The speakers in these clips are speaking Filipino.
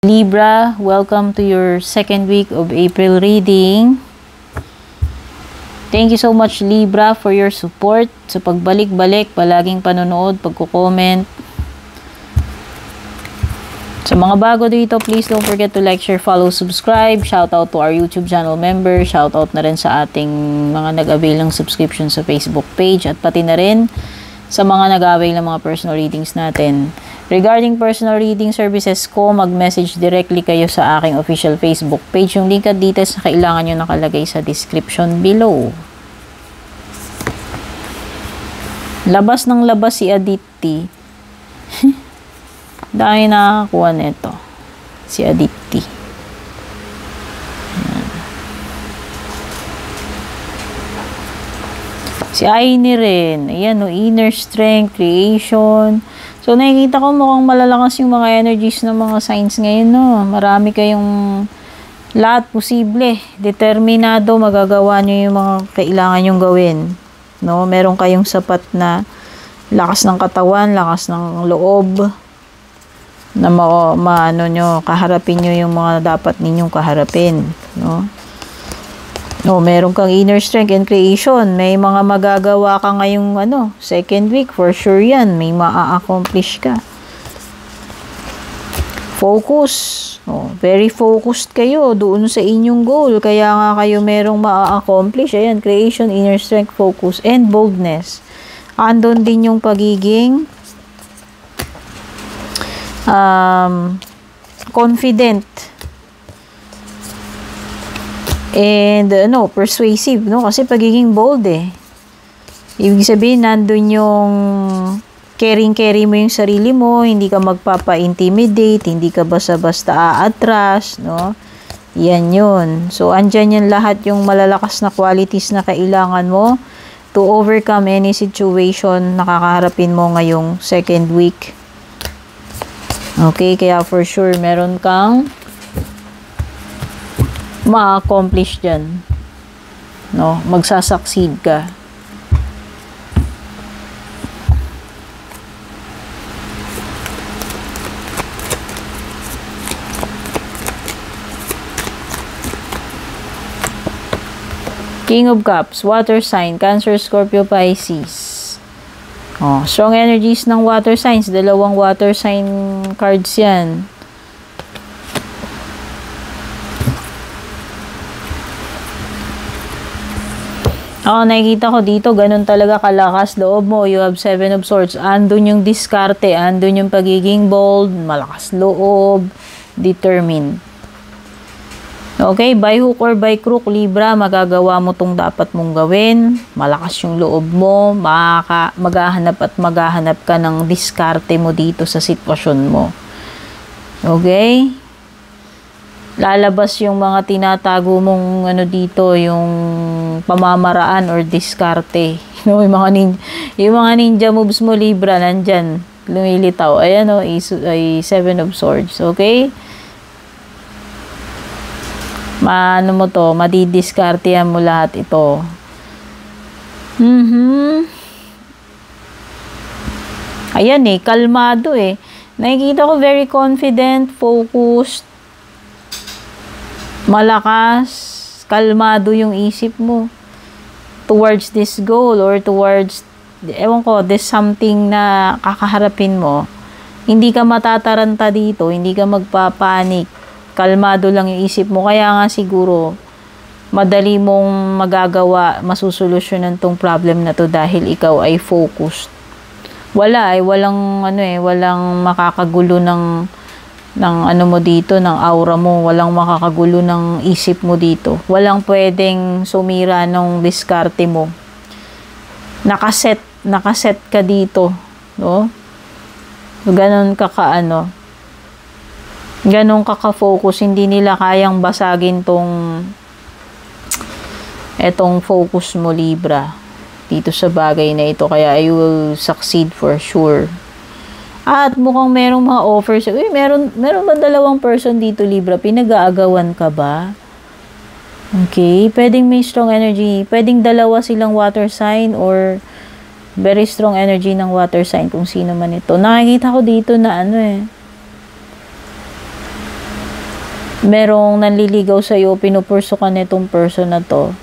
Libra, welcome to your second week of April reading. Thank you so much Libra for your support sa pagbalik-balik, palaging panonood, pagko-comment. Sa mga bago dito, please don't forget to like, share, follow, subscribe. Shout out to our YouTube channel member. Shout out na rin sa ating mga nag-avail ng subscription sa Facebook page at pati na rin sa mga nag-avail ng mga personal readings natin. Regarding personal reading services ko, mag-message directly kayo sa aking official Facebook page. Yung link at details na kailangan nyo nakalagay sa description below. Labas ng labas si Aditi. Dahil nakakakuha nito. Si Aditi. Si Aini rin. Ayan, no, inner strength, creation. So, nakikita ko mukhang malalakas yung mga energies ng mga signs ngayon, no? Marami kayong lahat posible. Determinado, magagawa nyo yung mga kailangan nyong gawin. No? Meron kayong sapat na lakas ng katawan, lakas ng loob, na maano nyo, kaharapin nyo yung mga dapat ninyong kaharapin. No? No, meron kang inner strength and creation. May mga magagawa ka ngayong second week. For sure yan. May maa-accomplish ka. Focus. Oh, very focused kayo doon sa inyong goal. Kaya nga kayo merong maa-accomplish. Ayan, creation, inner strength, focus, and boldness. Andon din yung pagiging confident. And, persuasive, no? Kasi pagiging bold, Ibig sabihin, nandun yung carry mo yung sarili mo, hindi ka magpapa-intimidate, hindi ka basta-basta aatras, no? Yan yun. So, andyan yan lahat yung malalakas na qualities na kailangan mo to overcome any situation na kakaharapin mo ngayong second week. Okay, kaya for sure, meron kang ma-accomplish dyan. No? Magsasucceed ka. King of Cups, water sign, Cancer, Scorpio, Pisces. Oh, strong energies ng water signs. Dalawang water sign cards yan. Nakikita ko dito, ganun talaga kalakas loob mo. You have 7 of Swords. Andun yung diskarte, andun yung pagiging bold, malakas loob, determined. Okay, by hook or by crook, Libra, magagawa mo tong dapat mong gawin. Malakas yung loob mo, maghahanap at maghahanap ka ng diskarte mo dito sa sitwasyon mo. Okay? Lalabas yung mga tinatago mong dito, yung pamamaraan or diskarte. Yung mga ninja moves mo, Libra, nandyan, lumilitaw. Ayan ay 7 of Swords. Okay? Madidiskartehan mo lahat ito. Ayan kalmado Nakikita ko very confident, focused, malakas, kalmado yung isip mo towards this goal or towards, this something na kakaharapin mo. Hindi ka matataranta dito, hindi ka magpapanik. Kalmado lang yung isip mo. Kaya nga siguro, madali mong magagawa, masusolusyonan tong problem na to dahil ikaw ay focused. Walang makakagulo ng mo dito, ng aura mo. Walang makakagulo ng isip mo dito. Walang pwedeng sumira ng diskarte mo. Nakaset ka dito, no? Ganon ganon ka-focus, hindi nila kayang basagin etong focus mo, Libra, dito sa bagay na ito. Kaya you will succeed for sure. At mukhang merong mga offers. Meron ba dalawang person dito, Libra? Pinag-aagawan ka ba? Okay, pwedeng may strong energy. Pwedeng dalawa silang water sign or very strong energy ng water sign kung sino man ito. Nakikita ko dito na merong nanliligaw sa'yo, pinupurso ka nitong person na to,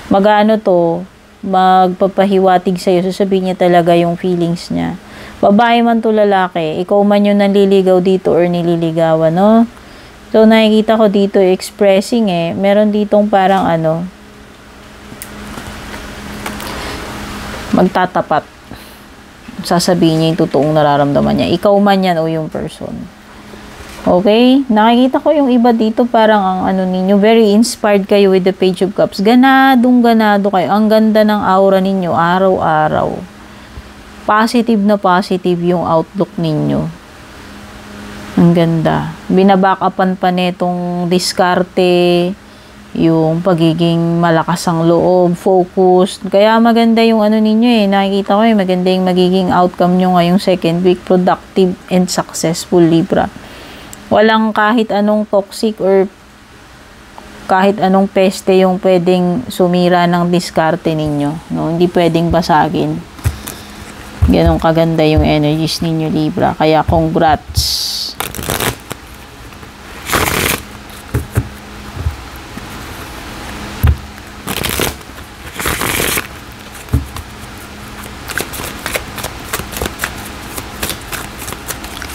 magano to, magpapahiwatig sa'yo, sasabihin niya talaga yung feelings niya. Babae man to lalaki, ikaw man yung nanliligaw dito or nililigawan, no? So, nakikita ko dito, expressing meron ditong parang magtatapat. Sasabihin niya yung totoong nararamdaman niya. Ikaw man yan o yung person. Okay? Nakikita ko yung iba dito, parang ang ninyo, very inspired kayo with the Page of Cups. Ganado kayo. Ang ganda ng aura ninyo, araw-araw. Positive na positive yung outlook ninyo. Ang ganda. Binabackupan pa netong diskarte, yung pagiging malakas ang loob, focused. Kaya maganda yung ninyo nakikita ko maganda yung magiging outcome nyo ngayong second week, productive and successful, Libra. Walang kahit anong toxic or kahit anong peste yung pwedeng sumira ng diskarte ninyo, no? Hindi pwedeng basagin. Ganun kaganda yung energies ninyo, Libra. Kaya congrats.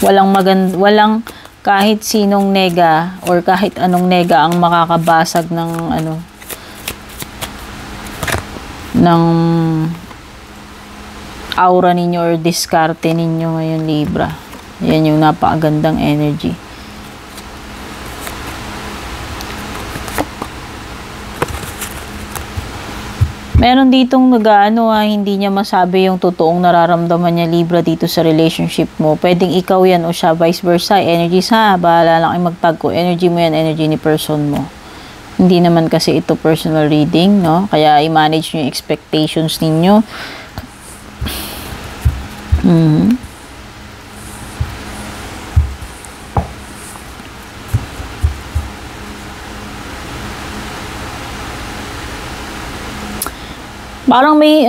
Walang kahit sinong nega or kahit anong nega ang makakabasag ng ng aura ninyo or diskarte ninyo ngayon, Libra. Yan yung napakagandang energy. Meron ditong hindi niya masabi yung totoong nararamdaman niya, Libra, dito sa relationship mo. Pwedeng ikaw yan o siya, vice versa. Energies bahala lang kayo magtagko. Energy mo yan, energy ni person mo. Hindi naman kasi ito personal reading, no? Kaya i-manage nyo yung expectations ninyo. Parang may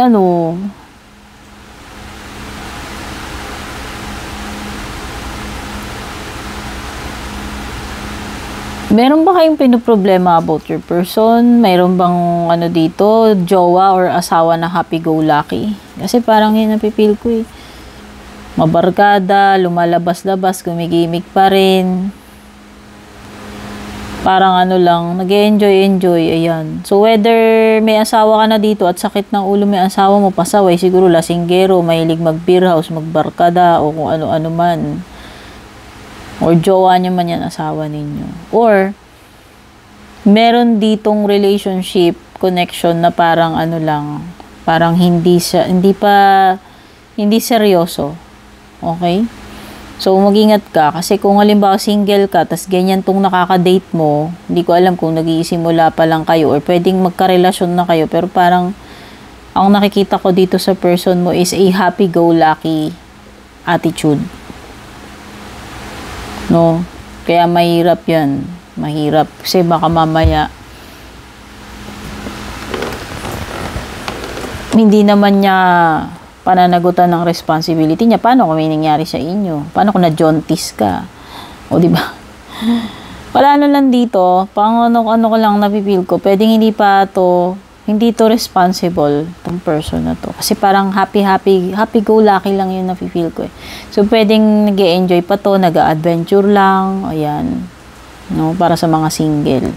meron ba kayong pinoproblema about your person? Meron bang dito, jowa or asawa na happy-go-lucky? Kasi parang yun napipil ko Mabarkada, lumalabas-labas, gumigimik pa rin. Parang lang, nag-enjoy, ayan. So, whether may asawa ka na dito at sakit ng ulo may asawa mo, pasaway, siguro lasinggero, mahilig mag-beer house, magbarkada, o kung ano-ano man. Or jowa niya man yan, asawa ninyo. Or, meron ditong relationship, connection na parang lang, parang hindi seryoso. Okay? So, mag-ingat ka. Kasi kung halimbawa single ka, tas ganyan tong nakaka-date mo, hindi ko alam kung nag-iisimula pa lang kayo or pwedeng magkarelasyon na kayo. Pero parang, ang nakikita ko dito sa person mo is a happy-go-lucky attitude. No? Kaya mahirap yan. Mahirap. Kasi baka mamaya, hindi naman niya pananagutan ng responsibility niya. Paano kung may nangyari sa inyo? Paano kung na-jaundice ka? O, diba? Wala lang dito. Pang ano ko lang napipil ko. Pwedeng hindi to responsible tong person na to. Kasi parang happy-go-lucky lang yung napipil ko So, pwedeng nag-e-enjoy pa to, nag-a-adventure lang. Ayan. No? Para sa mga single.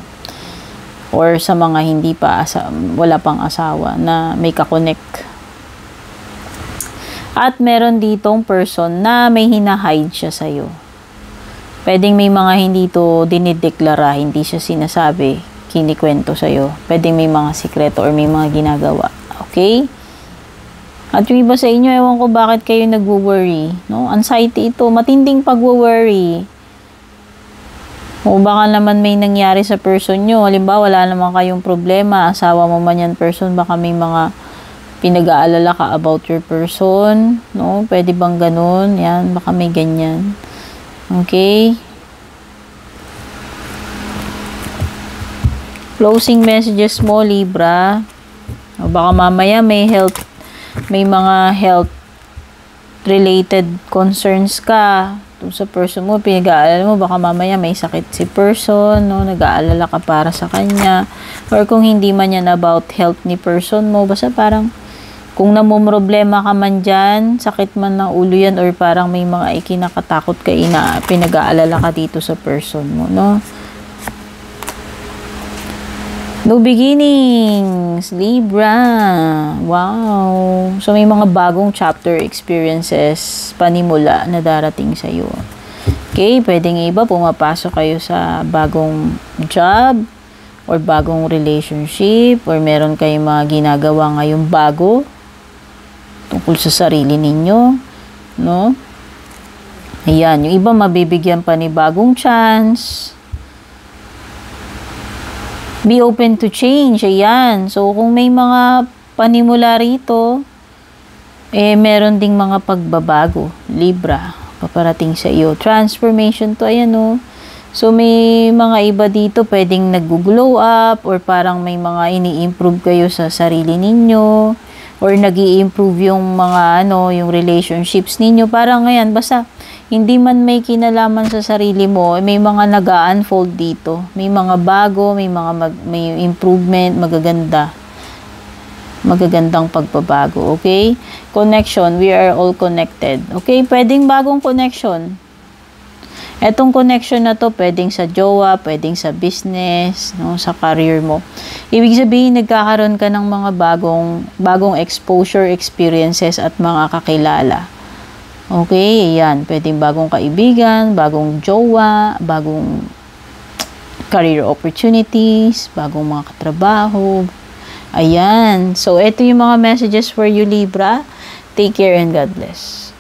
Or sa mga wala pang asawa na may kakonect. At meron ditong person na may hinahide siya sa'yo. Pwedeng may mga hindi to dinideklara, hindi siya sinasabi, kinikwento sa'yo. Pwedeng may mga sikreto or may mga ginagawa. Okay? At yung iba sa inyo, ewan ko bakit kayo nagwo-worry. No? Anxiety ito, matinding pagwo-worry. O baka naman may nangyari sa person nyo. Halimbawa, wala naman kayong problema. Asawa mo man yan person, baka may mga pinag-aalala ka about your person, no? Pwede bang ganun? Yan, baka may ganyan. Okay? Closing messages mo, Libra. O baka mamaya may mga health related concerns ka. Kung sa person mo, pinag-aalala mo, baka mamaya may sakit si person, no? Nag-aalala ka para sa kanya. Or kung hindi man yan about health ni person mo, basta parang kung namumroblema ka man dyan, sakit man ng ulo yan, or parang may mga ikinakatakot ka, pinag-aalala ka dito sa person mo, no? New beginnings, Libra. Wow. So, may mga bagong chapter experiences, panimula na darating sa iyo. Okay, pwedeng iba, pumapasok kayo sa bagong job, or bagong relationship, or meron kayong mga ginagawa ngayong bago, tungkol sa sarili ninyo, no? Ayan, yung iba mabibigyan pa ni bagong chance. Be open to change. Ayan. So, kung may mga panimula rito, meron ding mga pagbabago. Libra, paparating sa iyo. Transformation to. Ayan, no? So, may mga iba dito pwedeng nag-glow up, or parang may mga ini-improve kayo sa sarili ninyo, or nag-i-improve yung mga, yung relationships ninyo. Parang ngayon, basta, hindi man may kinalaman sa sarili mo, may mga nag-unfold dito. May mga bago, may improvement, magagandang pagbabago, okay? Connection, we are all connected. Okay, pwedeng bagong connection. Etong connection na to, pwedeng sa jowa, pwedeng sa business, no, sa career mo. Ibig sabihin, nagkakaroon ka ng mga bagong exposure, experiences, at mga kakilala. Okay, ayan. Pwedeng bagong kaibigan, bagong jowa, bagong career opportunities, bagong mga katrabaho. Ayan. So, ito yung mga messages for you, Libra. Take care and God bless.